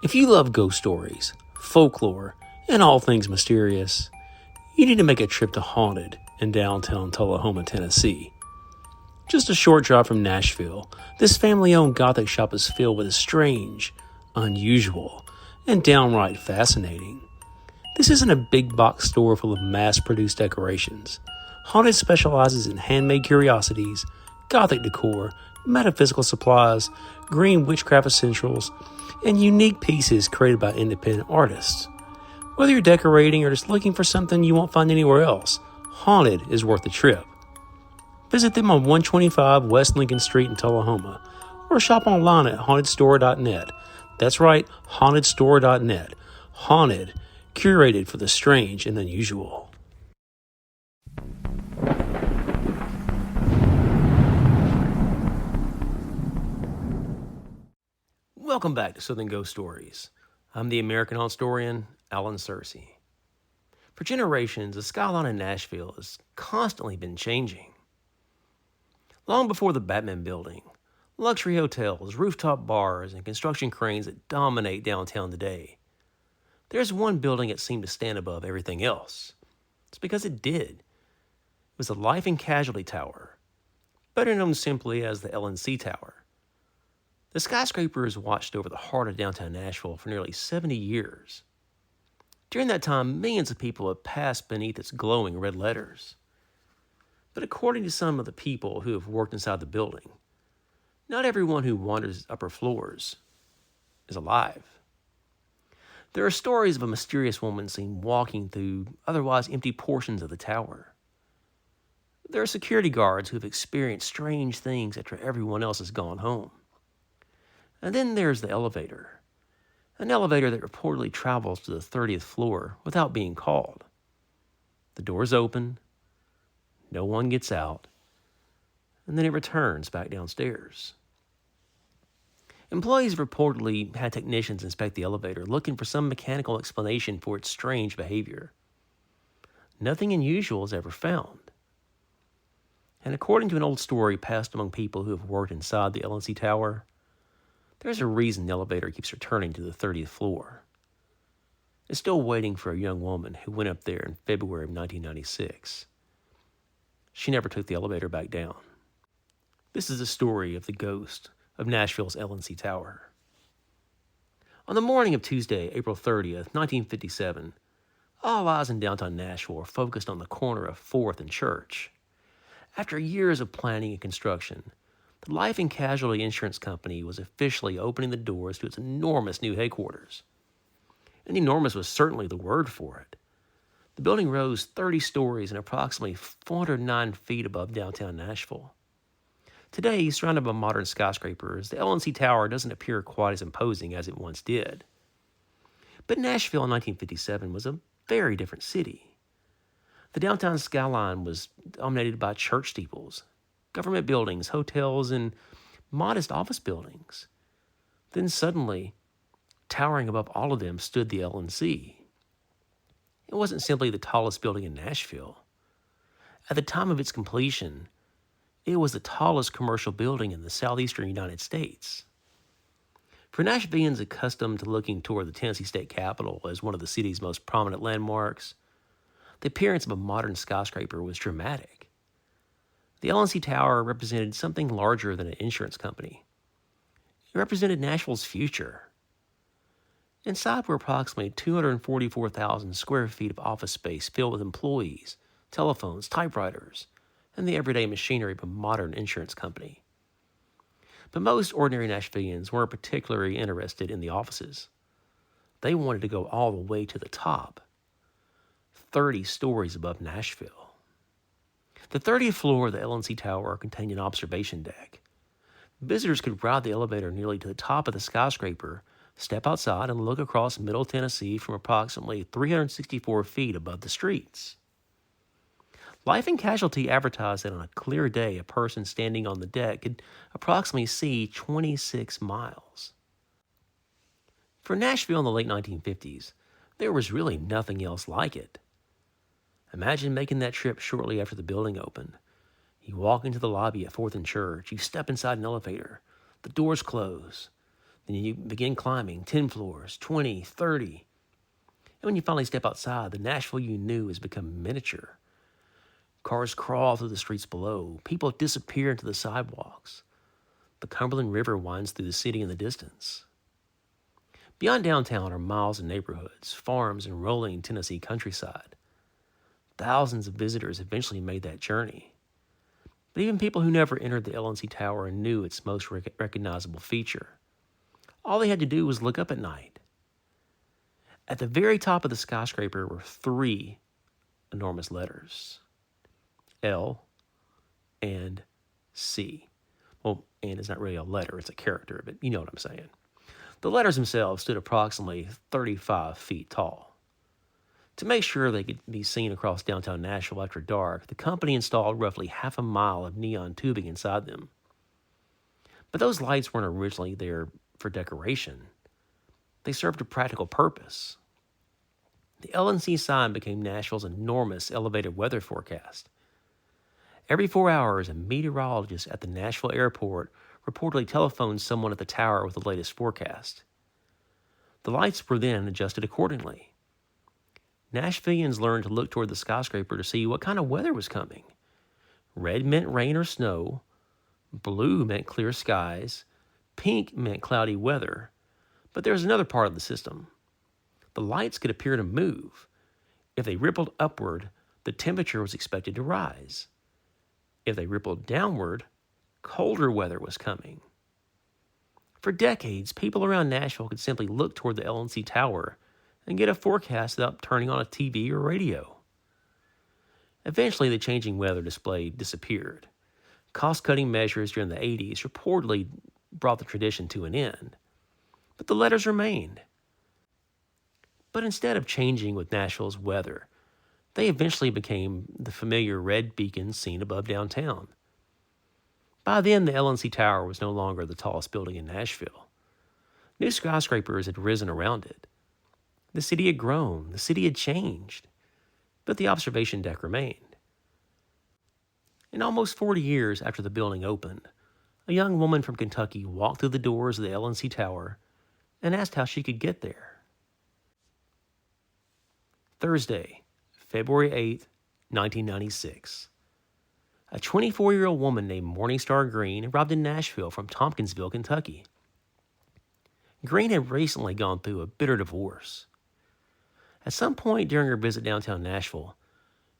If you love ghost stories, folklore, and all things mysterious, you need to make a trip to Haunted in downtown Tullahoma, Tennessee. Just a short drive from Nashville, this family-owned Gothic shop is filled with the strange, unusual, and downright fascinating. This isn't a big box store full of mass-produced decorations. Haunted specializes in handmade curiosities, Gothic decor, metaphysical supplies, green witchcraft essentials, and unique pieces created by independent artists. Whether you're decorating or just looking for something you won't find anywhere else, Haunted is worth the trip. Visit them on 125 West Lincoln Street in Tullahoma, or shop online at hauntedstore.net. That's right, hauntedstore.net. Haunted, curated for the strange and unusual. Welcome back to Southern Ghost Stories. I'm the American historian, Alan Sircy. For generations, the skyline in Nashville has constantly been changing. Long before the Batman Building, luxury hotels, rooftop bars, and construction cranes that dominate downtown today, there's one building that seemed to stand above everything else. It's because it did. It was the Life Casualty Tower, better known simply as the L&C Tower. The skyscrapers watched over the heart of downtown Nashville for nearly 70 years. During that time, millions of people have passed beneath its glowing red letters. But according to some of the people who have worked inside the building, not everyone who wanders its upper floors is alive. There are stories of a mysterious woman seen walking through otherwise empty portions of the tower. There are security guards who have experienced strange things after everyone else has gone home. And then there's the elevator, an elevator that reportedly travels to the 30th floor without being called. The doors open, no one gets out, and then it returns back downstairs. Employees reportedly had technicians inspect the elevator looking for some mechanical explanation for its strange behavior. Nothing unusual is ever found. And according to an old story passed among people who have worked inside the L&C Tower, there's a reason the elevator keeps returning to the 30th floor. It's still waiting for a young woman who went up there in February of 1996. She never took the elevator back down. This is the story of the ghost of Nashville's L&C Tower. On the morning of Tuesday, April 30th, 1957, all eyes in downtown Nashville were focused on the corner of 4th and Church. After years of planning and construction, the Life Casualty Insurance Company was officially opening the doors to its enormous new headquarters. And enormous was certainly the word for it. The building rose 30 stories and approximately 409 feet above downtown Nashville. Today, surrounded by modern skyscrapers, the L&C Tower doesn't appear quite as imposing as it once did. But Nashville in 1957 was a very different city. The downtown skyline was dominated by church steeples, government buildings, hotels, and modest office buildings. Then suddenly, towering above all of them stood the L&C. It wasn't simply the tallest building in Nashville. At the time of its completion, it was the tallest commercial building in the Southeastern United States. For Nashvillians accustomed to looking toward the Tennessee state capitol as one of the city's most prominent landmarks, the appearance of a modern skyscraper was dramatic. The L&C Tower represented something larger than an insurance company. It represented Nashville's future. Inside were approximately 244,000 square feet of office space filled with employees, telephones, typewriters, and the everyday machinery of a modern insurance company. But most ordinary Nashvillians weren't particularly interested in the offices. They wanted to go all the way to the top, 30 stories above Nashville. The 30th floor of the L&C Tower contained an observation deck. Visitors could ride the elevator nearly to the top of the skyscraper, step outside, and look across Middle Tennessee from approximately 364 feet above the streets. Life Casualty advertised that on a clear day, a person standing on the deck could approximately see 26 miles. For Nashville in the late 1950s, there was really nothing else like it. Imagine making that trip shortly after the building opened. You walk into the lobby at 4th and Church, you step inside an elevator, the doors close, Then you begin climbing 10 floors, 20, 30. And when you finally step outside, the Nashville you knew has become miniature. Cars crawl through the streets below. People disappear into the sidewalks. The Cumberland River winds through the city in the distance. Beyond downtown are miles of neighborhoods, farms, and rolling Tennessee countryside. Thousands of visitors eventually made that journey. But even people who never entered the L&C Tower knew its most recognizable feature. All they had to do was look up at night. At the very top of the skyscraper were 3 enormous letters: L and C. Well, and is not really a letter, it's a character, but you know what I'm saying. The letters themselves stood approximately 35 feet tall. To make sure they could be seen across downtown Nashville after dark, the company installed roughly half a mile of neon tubing inside them. But those lights weren't originally there for decoration. They served a practical purpose. The L&C sign became Nashville's enormous elevated weather forecast. Every 4 hours, a meteorologist at the Nashville airport reportedly telephoned someone at the tower with the latest forecast. The lights were then adjusted accordingly. Nashvillians learned to look toward the skyscraper to see what kind of weather was coming. Red meant rain or snow, blue meant clear skies, pink meant cloudy weather. But there was another part of the system. The lights could appear to move. If they rippled upward, the temperature was expected to rise. If they rippled downward, colder weather was coming. For decades, people around Nashville could simply look toward the L&C Tower and get a forecast without turning on a TV or radio. Eventually, the changing weather display disappeared. Cost-cutting measures during the 80s reportedly brought the tradition to an end. But the letters remained. But instead of changing with Nashville's weather, they eventually became the familiar red beacons seen above downtown. By then, the L&C Tower was no longer the tallest building in Nashville. New skyscrapers had risen around it. The city had grown, the city had changed, but the observation deck remained. In almost 40 years after the building opened, a young woman from Kentucky walked through the doors of the L&C Tower and asked how she could get there. Thursday, February 8, 1996. A 24-year-old woman named Morningstar Green arrived in Nashville from Tompkinsville, Kentucky. Green had recently gone through a bitter divorce. At some point during her visit downtown Nashville,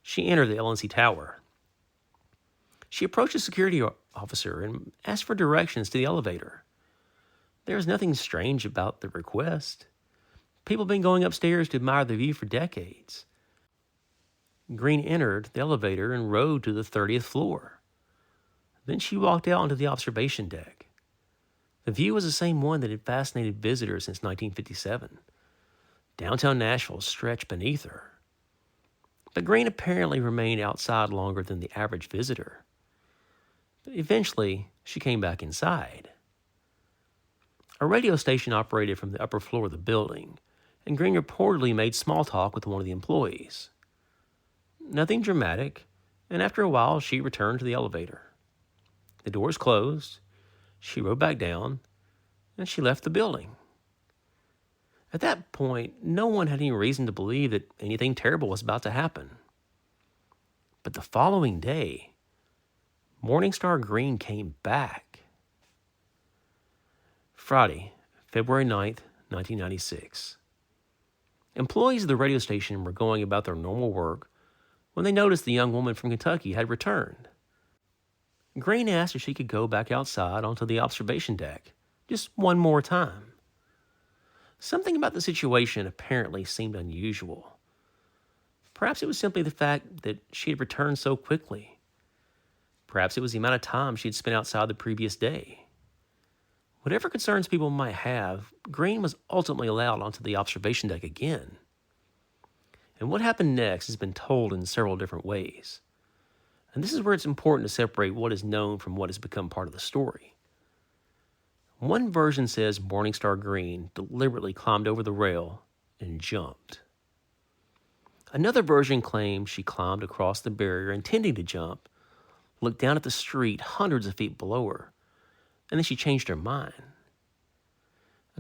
she entered the L&C Tower. She approached a security officer and asked for directions to the elevator. There was nothing strange about the request. People had been going upstairs to admire the view for decades. Green entered the elevator and rode to the 30th floor. Then she walked out onto the observation deck. The view was the same one that had fascinated visitors since 1957. Downtown Nashville stretched beneath her. But Green apparently remained outside longer than the average visitor. But eventually, she came back inside. A radio station operated from the upper floor of the building, and Green reportedly made small talk with one of the employees. Nothing dramatic, and after a while, she returned to the elevator. The doors closed, she rode back down, and she left the building. At that point, no one had any reason to believe that anything terrible was about to happen. But the following day, Morningstar Green came back. Friday, February 9th, 1996. Employees of the radio station were going about their normal work when they noticed the young woman from Kentucky had returned. Green asked if she could go back outside onto the observation deck, just one more time. Something about the situation apparently seemed unusual. Perhaps it was simply the fact that she had returned so quickly. Perhaps it was the amount of time she had spent outside the previous day. Whatever concerns people might have, Green was ultimately allowed onto the observation deck again. And what happened next has been told in several different ways. And this is where it's important to separate what is known from what has become part of the story. One version says Morningstar Green deliberately climbed over the rail and jumped. Another version claims she climbed across the barrier intending to jump, looked down at the street hundreds of feet below her, and then she changed her mind.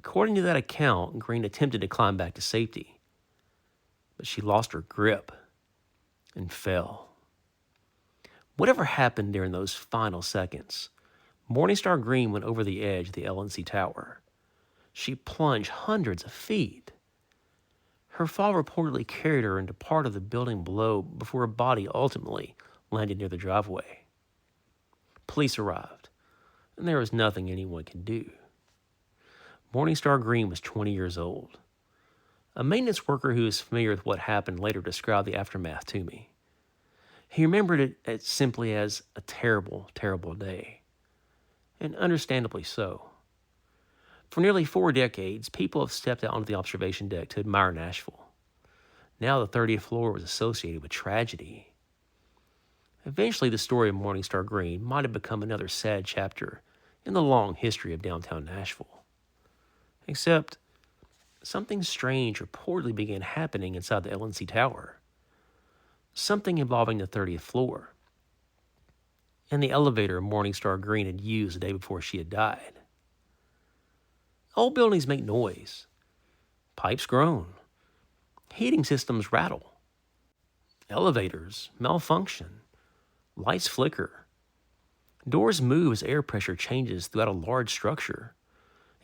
According to that account, Green attempted to climb back to safety, but she lost her grip and fell. Whatever happened during those final seconds, Morningstar Green went over the edge of the L&C Tower. She plunged hundreds of feet. Her fall reportedly carried her into part of the building below before her body ultimately landed near the driveway. Police arrived, and there was nothing anyone could do. Morningstar Green was 20 years old. A maintenance worker who was familiar with what happened later described the aftermath to me. He remembered it as simply as a terrible, terrible day. And understandably so. For nearly 4 decades, people have stepped out onto the observation deck to admire Nashville. Now the 30th floor was associated with tragedy. Eventually, the story of Morningstar Green might have become another sad chapter in the long history of downtown Nashville. Except, something strange reportedly began happening inside the L&C Tower. Something involving the 30th floor and the elevator Morningstar Green had used the day before she had died. Old buildings make noise. Pipes groan. Heating systems rattle. Elevators malfunction. Lights flicker. Doors move as air pressure changes throughout a large structure.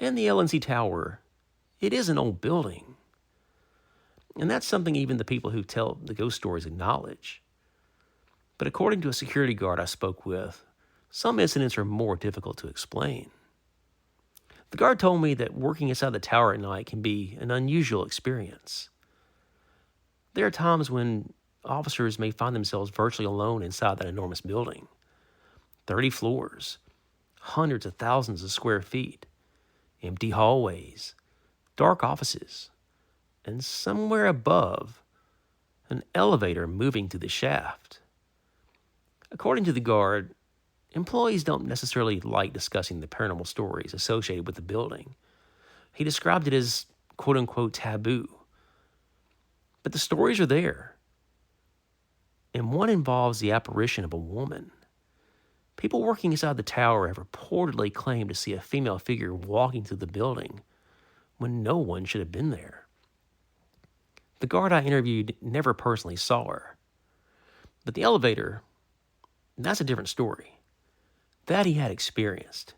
And the L&C Tower, it is an old building. And that's something even the people who tell the ghost stories acknowledge. But according to a security guard I spoke with, some incidents are more difficult to explain. The guard told me that working inside the tower at night can be an unusual experience. There are times when officers may find themselves virtually alone inside that enormous building. 30 floors, hundreds of thousands of square feet, empty hallways, dark offices, and somewhere above, an elevator moving through the shaft. According to the guard, employees don't necessarily like discussing the paranormal stories associated with the building. He described it as quote-unquote taboo. But the stories are there. And one involves the apparition of a woman. People working inside the tower have reportedly claimed to see a female figure walking through the building when no one should have been there. The guard I interviewed never personally saw her. But the elevator, that's a different story. That he had experienced.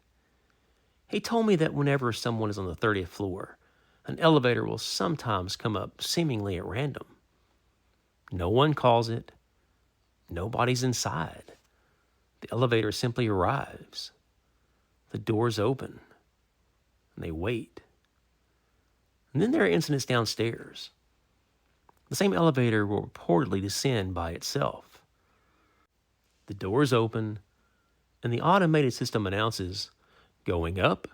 He told me that whenever someone is on the 30th floor, an elevator will sometimes come up seemingly at random. No one calls it. Nobody's inside. The elevator simply arrives. The doors open. And they wait. And then there are incidents downstairs. The same elevator will reportedly descend by itself. The doors open, and the automated system announces, going up,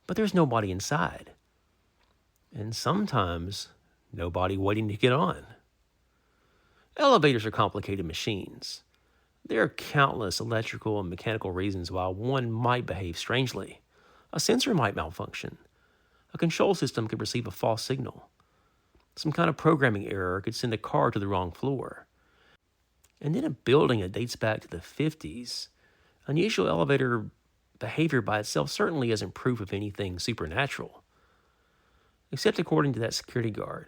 but there's nobody inside. And sometimes, nobody waiting to get on. Elevators are complicated machines. There are countless electrical and mechanical reasons why one might behave strangely. A sensor might malfunction. A control system could receive a false signal. Some kind of programming error could send a car to the wrong floor. And in a building that dates back to the 50s, unusual elevator behavior by itself certainly isn't proof of anything supernatural. Except according to that security guard,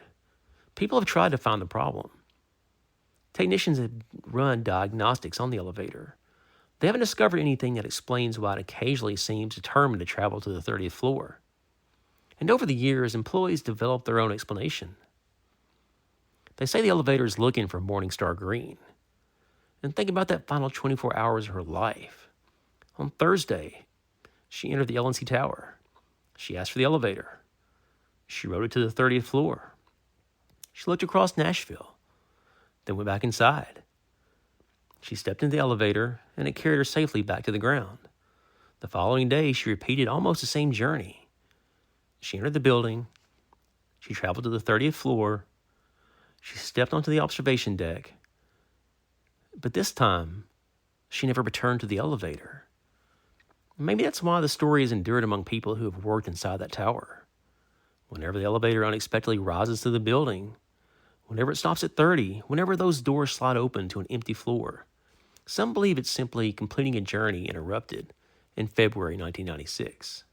people have tried to find the problem. Technicians have run diagnostics on the elevator. They haven't discovered anything that explains why it occasionally seems determined to travel to the 30th floor. And over the years, employees developed their own explanation. They say the elevator is looking for Morningstar Green. And think about that final 24 hours of her life. On Thursday, she entered the L&C Tower. She asked for the elevator. She rode it to the 30th floor. She looked across Nashville, then went back inside. She stepped into the elevator, and it carried her safely back to the ground. The following day, she repeated almost the same journey. She entered the building. She traveled to the 30th floor. She stepped onto the observation deck. But this time, she never returned to the elevator. Maybe that's why the story has endured among people who have worked inside that tower. Whenever the elevator unexpectedly rises to the building, whenever it stops at 30, whenever those doors slide open to an empty floor, some believe it's simply completing a journey interrupted in February 1996.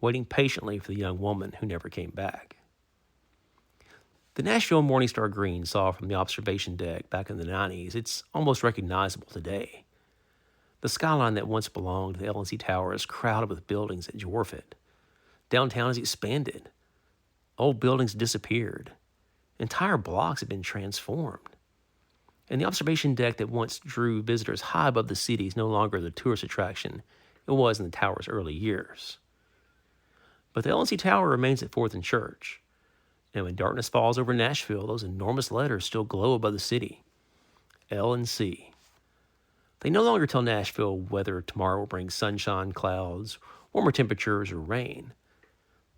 waiting patiently for the young woman who never came back. The Nashville Morningstar Green saw from the observation deck back in the 90s, it's almost recognizable today. The skyline that once belonged to the L&C Tower is crowded with buildings that dwarf it. Downtown has expanded. Old buildings disappeared. Entire blocks have been transformed. And the observation deck that once drew visitors high above the city is no longer the tourist attraction it was in the tower's early years. But the L&C Tower remains at 4th and Church. And when darkness falls over Nashville, those enormous letters still glow above the city. L&C. They no longer tell Nashville whether tomorrow will bring sunshine, clouds, warmer temperatures, or rain.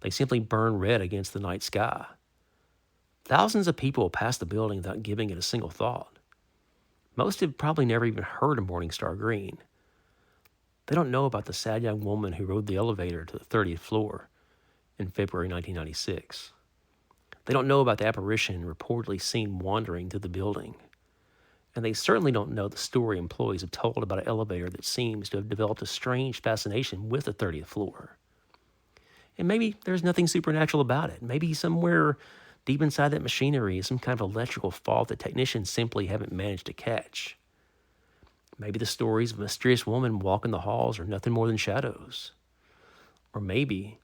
They simply burn red against the night sky. Thousands of people pass the building without giving it a single thought. Most have probably never even heard of Morningstar Green. They don't know about the sad young woman who rode the elevator to the 30th floor in February 1996. They don't know about the apparition reportedly seen wandering through the building. And they certainly don't know the story employees have told about an elevator that seems to have developed a strange fascination with the 30th floor. And maybe there's nothing supernatural about it. Maybe somewhere deep inside that machinery is some kind of electrical fault that technicians simply haven't managed to catch. Maybe the stories of a mysterious woman walking the halls are nothing more than shadows. Or maybe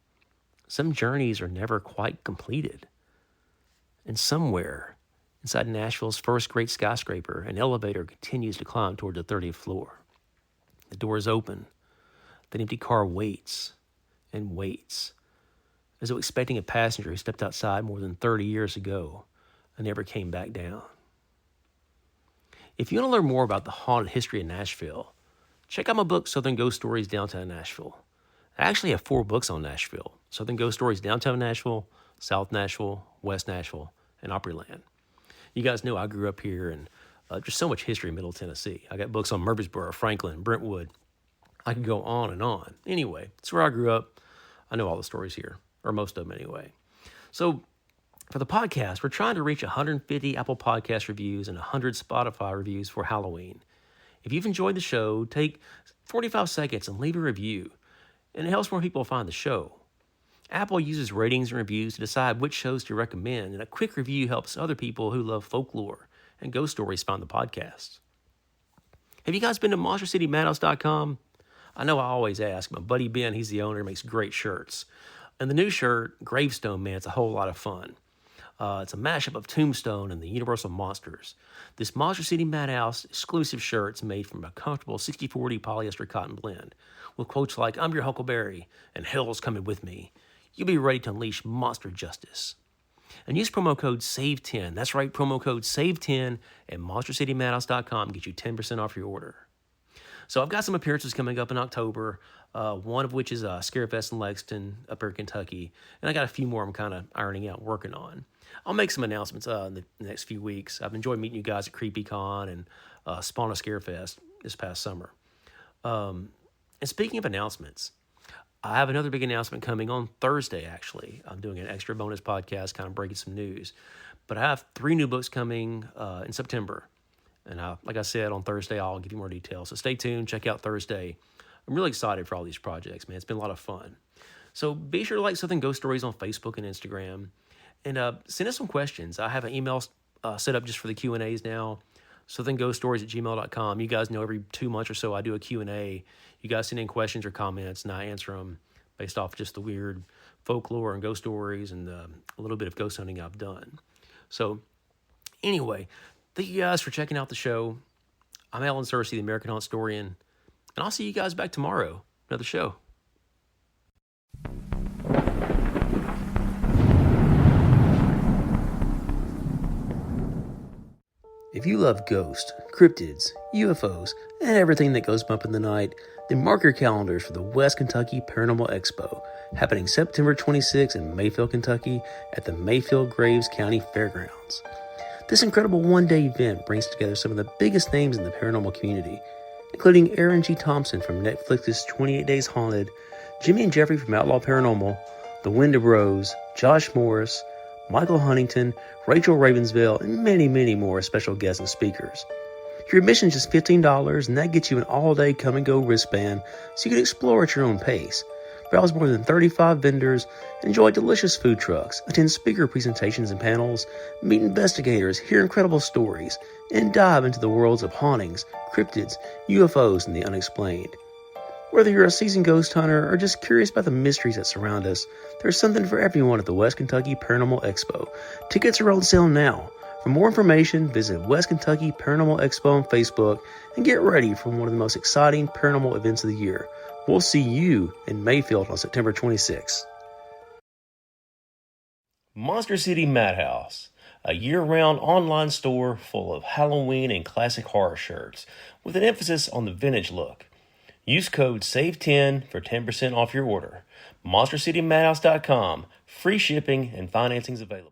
some journeys are never quite completed. And somewhere inside Nashville's first great skyscraper, an elevator continues to climb toward the 30th floor. The door is open. The empty car waits and waits, as though expecting a passenger who stepped outside more than 30 years ago and never came back down. If you want to learn more about the haunted history of Nashville, check out my book, Southern Ghost Stories Downtown Nashville. I actually have 4 books on Nashville: Southern Ghost Stories Downtown Nashville, South Nashville, West Nashville, and Opryland. You guys know I grew up here, and just so much history in Middle Tennessee. I got books on Murfreesboro, Franklin, Brentwood. I could go on and on. Anyway, it's where I grew up. I know all the stories here, or most of them anyway. So for the podcast, we're trying to reach 150 Apple Podcast reviews and 100 Spotify reviews for Halloween. If you've enjoyed the show, take 45 seconds and leave a review, and it helps more people find the show. Apple uses ratings and reviews to decide which shows to recommend, and a quick review helps other people who love folklore and ghost stories find the podcast. Have you guys been to MonsterCityMadhouse.com? I know I always ask. My buddy Ben, he's the owner, makes great shirts. And the new shirt, Gravestone, man, it's a whole lot of fun. It's a mashup of Tombstone and the Universal Monsters. This Monster City Madhouse exclusive shirt is made from a comfortable 60/40 polyester cotton blend with quotes like, "I'm your Huckleberry," and "Hell's coming with me." You'll be ready to unleash monster justice. And use promo code SAVE10. That's right, promo code SAVE10 at MonsterCityMadhouse.com. Get you 10% off your order. So I've got some appearances coming up in October, one of which is Scarefest in Lexington up here in Kentucky. And I got a few more I'm kind of ironing out, working on. I'll make some announcements in the next few weeks. I've enjoyed meeting you guys at CreepyCon and Spawna Scarefest this past summer. And speaking of announcements, I have another big announcement coming on Thursday, actually. I'm doing an extra bonus podcast, kind of breaking some news. But I have 3 new books coming in September. And like I said, on Thursday, I'll give you more details. So stay tuned. Check out Thursday. I'm really excited for all these projects, man. It's been a lot of fun. So be sure to like Southern Ghost Stories on Facebook and Instagram. And send us some questions. I have an email set up just for the Q&As now. southernghoststories@gmail.com. You guys know every 2 months or so I do a Q&A. You guys send in questions or comments, and I answer them based off just the weird folklore and ghost stories and a little bit of ghost hunting I've done. So anyway, thank you guys for checking out the show. I'm Alan Sircy, the American Haunt Historian, and I'll see you guys back tomorrow. Another show. If you love ghosts, cryptids, UFOs, and everything that goes bump in the night, then mark your calendars for the West Kentucky Paranormal Expo, happening September 26th in Mayfield, Kentucky at the Mayfield Graves County Fairgrounds. This incredible one-day event brings together some of the biggest names in the paranormal community, including Aaron G. Thompson from Netflix's 28 Days Haunted, Jimmy and Jeffrey from Outlaw Paranormal, The Wind of Rose, Josh Morris, Michael Huntington, Rachel Ravensville, and many, many more special guests and speakers. Your admission is just $15, and that gets you an all-day come-and-go wristband so you can explore at your own pace. browse more than 35 vendors, enjoy delicious food trucks, attend speaker presentations and panels, meet investigators, hear incredible stories, and dive into the worlds of hauntings, cryptids, UFOs, and the unexplained. Whether you're a seasoned ghost hunter or just curious about the mysteries that surround us, there's something for everyone at the West Kentucky Paranormal Expo. Tickets are on sale now. For more information, visit West Kentucky Paranormal Expo on Facebook and get ready for one of the most exciting paranormal events of the year. We'll see you in Mayfield on September 26th. Monster City Madhouse, a year-round online store full of Halloween and classic horror shirts with an emphasis on the vintage look. Use code SAVE10 for 10% off your order. MonsterCityMadhouse.com. Free shipping and financing's available.